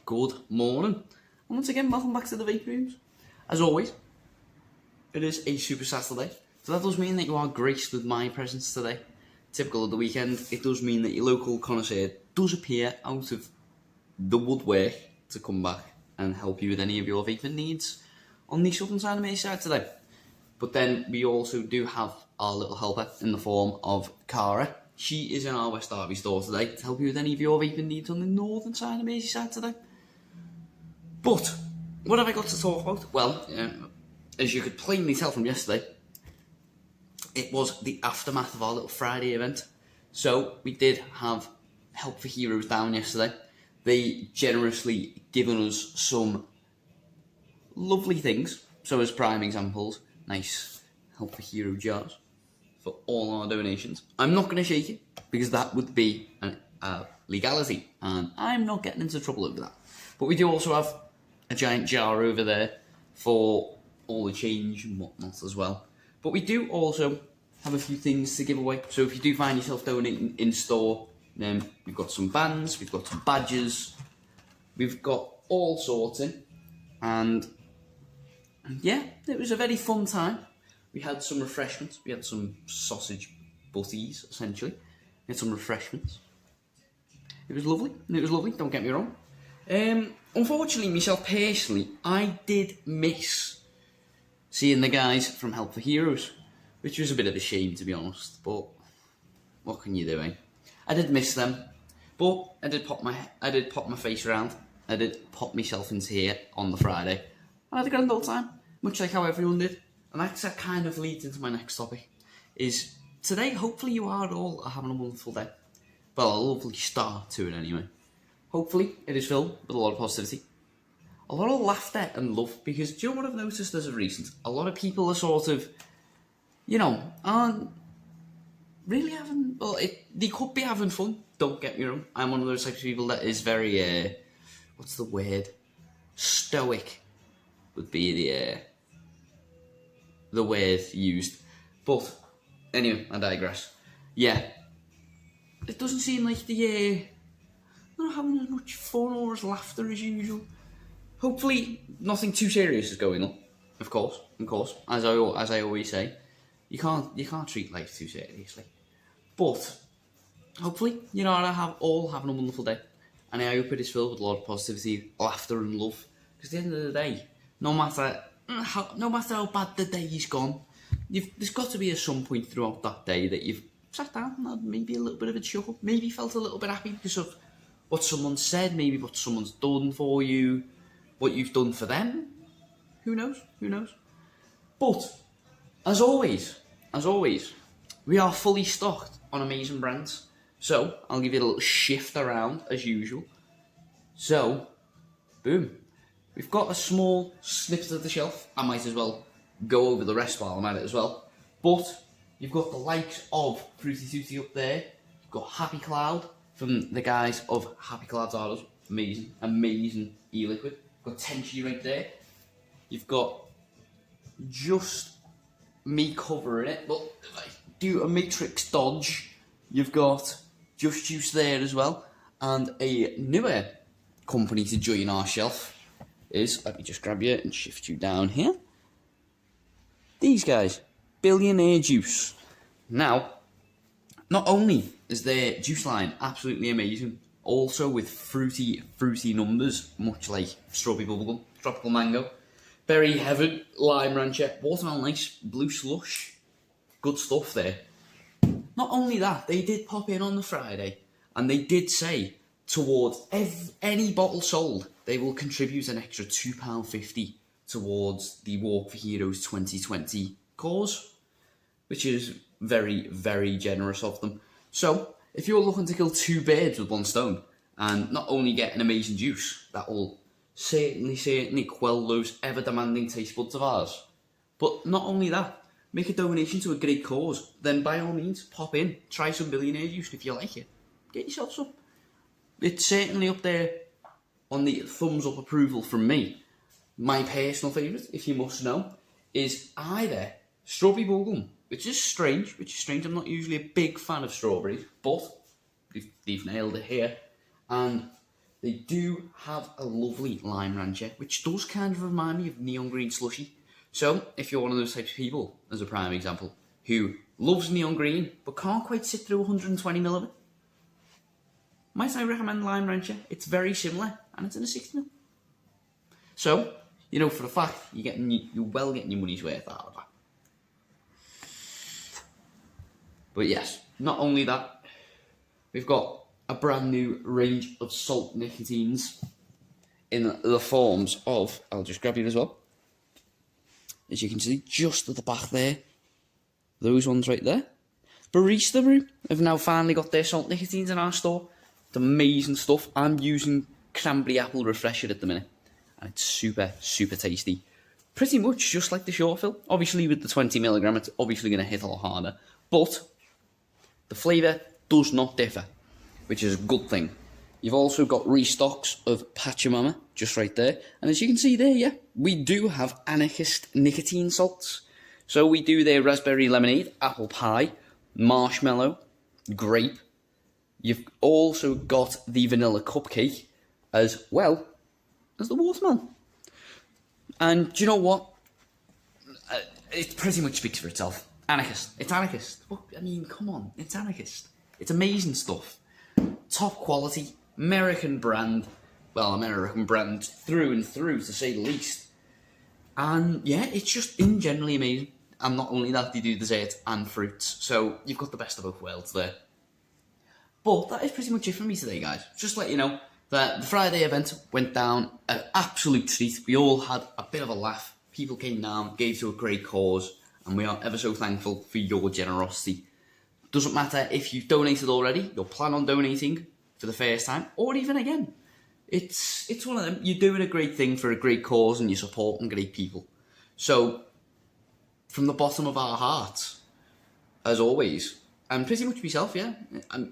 good morning. And once again, welcome back to the Vape Rooms. As always, it is a Super Saturday, so that does mean that you are graced with my presence today. Typical of the weekend, it does mean that your local connoisseur does appear out of the woodwork to come back and help you with any of your vaping needs on the southern side of Merseyside today. But then we also do have our little helper in the form of Cara. She is in our West Derby store today to help you with any of your vaping needs on the northern side of Merseyside today. But what have I got to talk about? Well, as you could plainly tell from yesterday, it was the aftermath of our little Friday event. So we did have Help for Heroes down yesterday. They generously given us some lovely things. So as prime examples, nice Help for Hero jars for all our donations. I'm not going to shake it because that would be a legality and I'm not getting into trouble over that. But we do also have a giant jar over there for all the change and whatnot as well. But we do also have a few things to give away. So if you do find yourself donating in store, then we've got some bands, we've got some badges, we've got all sorts in. And yeah, it was a very fun time. We had some refreshments. We had some sausage butties, essentially. We had some refreshments. It was lovely. Don't get me wrong. Unfortunately, myself personally, I did miss seeing the guys from Help for Heroes, which was a bit of a shame, to be honest. But what can you do, eh? I did miss them, but I did pop my face around. I did pop myself into here on the Friday. I had a grand old time, much like how everyone did. And that kind of leads into my next topic, is today, hopefully you are all having a wonderful day. Well, a lovely start to it anyway. Hopefully it is filled with a lot of positivity, a lot of laughter and love, because do you know what I've noticed as of recent? A lot of people are sort of, aren't really having, they could be having fun, don't get me wrong. I'm one of those types of people that is very, what's the word? Stoic would be the word used. But anyway, I digress. Yeah, it doesn't seem like they're not having as much fun or as laughter as usual. Hopefully nothing too serious is going on. Of course. As I always say, you can't treat life too seriously. But hopefully you're all having a wonderful day, and I hope it is filled with a lot of positivity, laughter, and love. Because at the end of the day, no matter how bad the day is gone, there's got to be at some point throughout that day that you've sat down and had maybe a little bit of a chuckle, maybe felt a little bit happy because of what someone said, maybe what someone's done for you, what you've done for them. Who knows? But as always, we are fully stocked on amazing brands. So I'll give you a little shift around as usual. So, boom. We've got a small snippet of the shelf. I might as well go over the rest while I'm at it as well. But you've got the likes of Fruity Tooty up there. You've got Happy Cloud from the guys of Happy Cloud Artists. Amazing e-liquid. You've got Tenchi right there. You've got just me covering it, but if I do a Matrix dodge, you've got Just Juice there as well. And a newer company to join our shelf is, let me just grab you and shift you down here. These guys, Billionaire Juice. Now, not only is their juice line absolutely amazing, also with fruity numbers, much like strawberry bubblegum, tropical mango, berry heaven, lime rancher, watermelon ice, blue slush, good stuff there. Not only that, they did pop in on the Friday, and they did say towards any bottle sold, they will contribute an extra £2.50 towards the Walk for Heroes 2020 cause, which is very, very generous of them. So, if you're looking to kill two birds with one stone, and not only get an amazing juice that will certainly quell those ever-demanding taste buds of ours, but not only that, make a donation to a great cause, then by all means, pop in, try some Billionaire Juice if you like it. Get yourself some. It's certainly up there on the thumbs up approval from me. My personal favourite, if you must know, is either strawberry bubblegum, which is strange. I'm not usually a big fan of strawberries, but they've nailed it here. And they do have a lovely lime rancher, which does kind of remind me of neon green slushy. So, if you're one of those types of people, as a prime example, who loves neon green but can't quite sit through 120ml of it, might I recommend lime rancher? It's very similar, and it's in a 60ml. So, you know for a fact, you're well getting your money's worth out of that. But yes, not only that, we've got a brand new range of salt nicotines in the forms of, I'll just grab you as well. As you can see, just at the back there, those ones right there. Barista Brew have now finally got their salt nicotines in our store. It's amazing stuff. I'm using cranberry apple refresher at the minute, and it's super, super tasty. Pretty much just like the short fill. Obviously with the 20mg, it's obviously going to hit a lot harder, but the flavour does not differ, which is a good thing. You've also got restocks of Pachamama, just right there. And as you can see there, yeah, we do have Anarchist nicotine salts. So we do their raspberry lemonade, apple pie, marshmallow, grape. You've also got the vanilla cupcake, as well as the watermelon. And do you know what? It pretty much speaks for itself. Anarchist. It's Anarchist. Well, I mean, come on. It's Anarchist. It's amazing stuff. Top quality, American brand. Well, American brand through and through, to say the least. And yeah, it's just in generally amazing. And not only that, they do dessert and fruits. So you've got the best of both worlds there. But that is pretty much it for me today, guys. Just to let you know that the Friday event went down an absolute treat. We all had a bit of a laugh. People came down, gave to a great cause. And we are ever so thankful for your generosity. Doesn't matter if you've donated already, you'll plan on donating for the first time, or even again. It's one of them. You're doing a great thing for a great cause and you're supporting great people. So, from the bottom of our hearts, as always, and pretty much myself, yeah,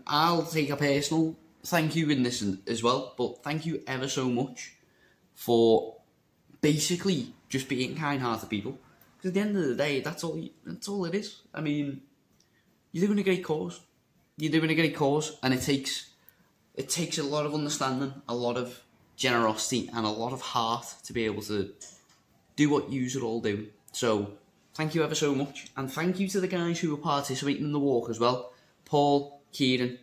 I'll take a personal thank you in this as well, but thank you ever so much for basically just being kind-hearted people. Because at the end of the day, that's all it is. I mean, you're doing a great cause. You're doing a great cause, and it takes a lot of understanding, a lot of generosity, and a lot of heart to be able to do what you are all doing. So, thank you ever so much, and thank you to the guys who were participating in the walk as well. Paul, Kieran,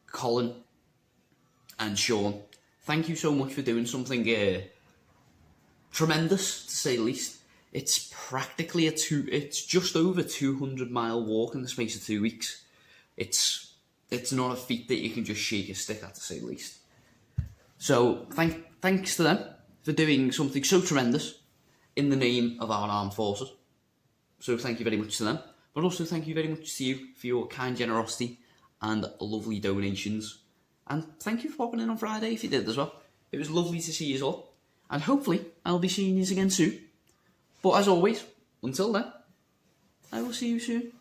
Colin, and Sean. Thank you so much for doing something tremendous, to say the least. It's practically it's just over 200-mile walk in the space of 2 weeks. It's not a feat that you can just shake a stick at, to say the least. So thanks to them for doing something so tremendous in the name of our armed forces. So thank you very much to them. But also thank you very much to you for your kind generosity and lovely donations. And thank you for popping in on Friday if you did as well. It was lovely to see you all. And hopefully I'll be seeing you again soon. But as always, until then, I will see you soon.